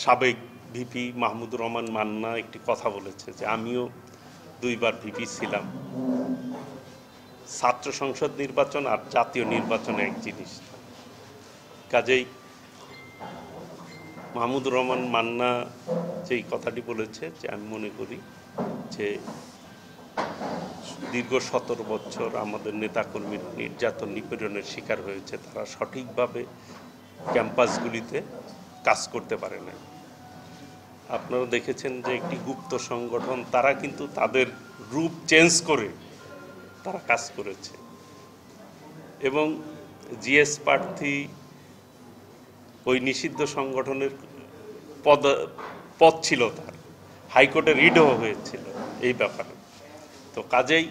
সাবেক ভিপি মাহমুদুর রহমান মান্না একটি কথা বলেছে যে আমিও 2 বার ভিপি ছিলাম। ছাত্র সংসদ নির্বাচন আর জাতীয় নির্বাচন এক জিনিস। কাজেই মাহমুদুর রহমান মান্না যেই কথাটি বলেছে যে আমি মনে করি যে দীর্ঘ 17 বছর আমাদের নেতাকর্মীরা নির্যাতন নিপীড়নের শিকার হয়েছে, তারা সঠিকভাবে ক্যাম্পাসগুলিতে কাজ করতে পারে না। আপনারা দেখেছেন যে একটি গুপ্ত সংগঠন, তারা কিন্তু তাদের রূপ চেঞ্জ করে তারা কাজ করেছে এবং জিএস প্রার্থী ওই নিষিদ্ধ সংগঠনের পদ ছিল, তার হাইকোর্টে রিটও হয়েছিল এই ব্যাপারে। তো কাজেই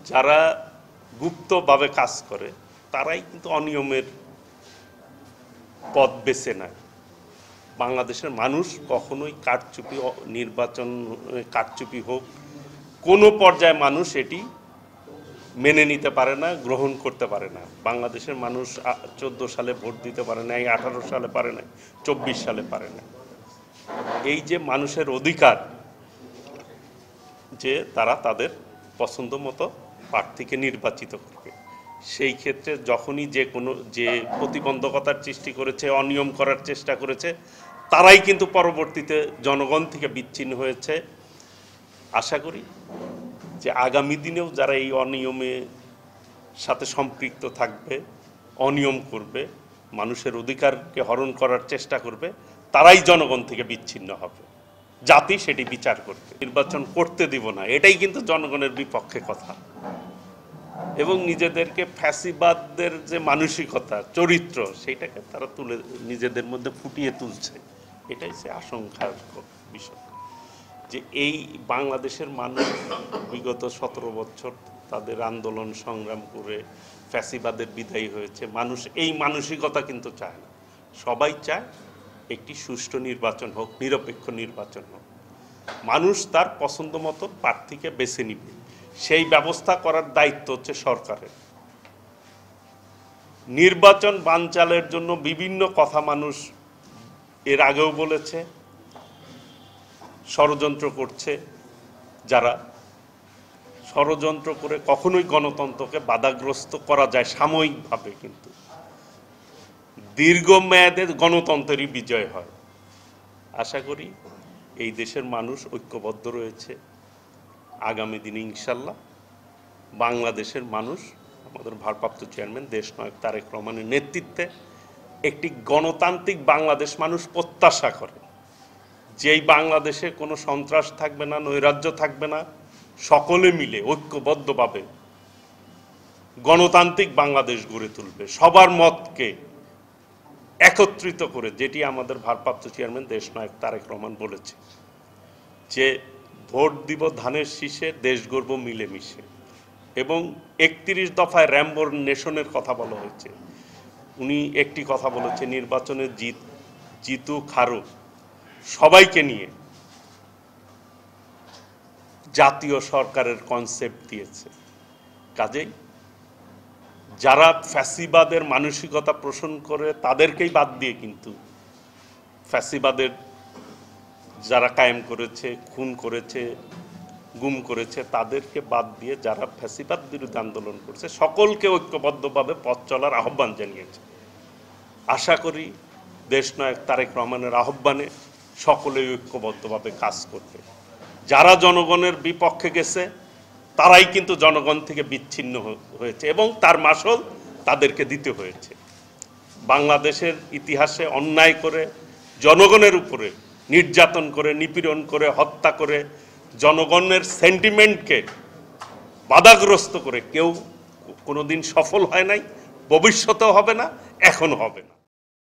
যারা গুপ্তভাবে কাজ করে তারাই কিন্তু অনিয়মের পথ বেছে নেয়। বাংলাদেশের মানুষ কখনোই কারচুপি নির্বাচন কারচুপি হোক কোনো পর্যায়ে মানুষ এটি মেনে নিতে পারে না, গ্রহণ করতে পারে না। বাংলাদেশের মানুষ 14 সালে ভোট দিতে পারে না, 18 সালে পারে না, 24 সালে পারে না। এই যে মানুষের অধিকার যে তারা তাদের পছন্দ মতো প্রার্থীকে নির্বাচিত করবে, সেই ক্ষেত্রে যখনই যে প্রতিবন্ধকতার সৃষ্টি করেছে, অনিয়ম করার চেষ্টা করেছে, তারাই কিন্তু পরবর্তীতে জনগণ থেকে বিচ্ছিন্ন হয়েছে। আশা করি যে আগামী দিনেও যারা এই অনিয়মের সাথে সম্পৃক্ত থাকবে, অনিয়ম করবে, মানুষের অধিকারকে হরণ করার চেষ্টা করবে, তারাই জনগণ থেকে বিচ্ছিন্ন হবে। জাতি সেটি বিচার করবে। নির্বাচন করতে দিব না, এটাই কিন্তু জনগণের বিপক্ষে কথা। এবং নিজেদেরকে ফ্যাসিবাদদের যে মানসিকতা, চরিত্র, সেইটাকে তারা নিজেদের মধ্যে ফুটিয়ে তুলছে। এটাই সে আশঙ্কার বিষয় যে এই বাংলাদেশের মানুষ বিগত 17 বছর তাদের আন্দোলন সংগ্রাম করে ফ্যাসিবাদের বিদায়ী হয়েছে। মানুষ এই মানসিকতা কিন্তু চায় না। সবাই চায় একটি সুষ্ঠু নির্বাচন হোক, নিরপেক্ষ নির্বাচন হোক, মানুষ তার পছন্দ মতো প্রার্থীকে বেছে নিবে। সেই ব্যবস্থা করার দায়িত্ব হচ্ছে সরকারের। নির্বাচন বানচালের জন্য বিভিন্ন কথা মানুষ এর আগেও বলেছে, ষড়যন্ত্র করছে। যারা ষড়যন্ত্র করে কখনোই গণতন্ত্রকে বাধাগ্রস্ত করা যায় সাময়িকভাবে, কিন্তু দীর্ঘমেয়াদে গণতন্ত্রেরই বিজয় হয়। আশা করি এই দেশের মানুষ ঐক্যবদ্ধ রয়েছে। আগামী দিনে ইনশাল্লাহ বাংলাদেশের মানুষ আমাদের ভারপ্রাপ্ত চেয়ারম্যান দেশনায়ক তারেক রহমানের নেতৃত্বে একটি গণতান্ত্রিক বাংলাদেশ মানুষ প্রত্যাশা করে। যেই বাংলাদেশে কোনো সন্ত্রাস থাকবে না, নৈরাজ্য থাকবে না, সকলে মিলে ঐক্যবদ্ধভাবে গণতান্ত্রিক বাংলাদেশ গড়ে তুলবে, সবার মতকে একত্রিত করে। যেটি আমাদের ভারপ্রাপ্ত চেয়ারম্যান দেশনায়ক তারেক রহমান বলেছে যে ভোট দিব ধানের শীষে, দেশ গড়ব মিলেমিশে। এবং 31 দফায় র্যাম্বোর নেশনের কথা বলা হয়েছে। উনি একটি কথা বলেছে, নির্বাচনে জিতু খারু সবাইকে নিয়ে জাতীয় সরকারের কনসেপ্ট দিয়েছে। কাজেই যারা ফ্যাসিবাদের মানসিকতা পোষণ করে তাদেরকেই বাদ দিয়ে কিন্তু ফ্যাসিবাদের যারা কায়েম করেছে, খুন করেছে, গুম করেছে, তাদেরকে বাদ দিয়ে যারা ফ্যাসিবাদ বিরুদ্ধে আন্দোলন করছে সকলকে ঐক্যবদ্ধভাবে পথ চলার আহ্বান জানিয়েছে। আশা করি দেশনায়ক তারেক রহমানের আহ্বানে সকলেই ঐক্যবদ্ধভাবে কাজ করবে। যারা জনগণের বিপক্ষে গেছে তারাই কিন্তু জনগণ থেকে বিচ্ছিন্ন হয়েছে এবং তার মাসল তাদেরকে দিতে হয়েছে। বাংলাদেশের ইতিহাসে অন্যায় করে, জনগণের উপরে নির্যাতন করে, নিপীড়ন করে, হত্যা করে, জনগণের সেন্টিমেন্টকে বাধাগ্রস্ত করে কেউ কোনোদিন সফল হয় নাই, ভবিষ্যতেও হবে না, এখনো হবে না।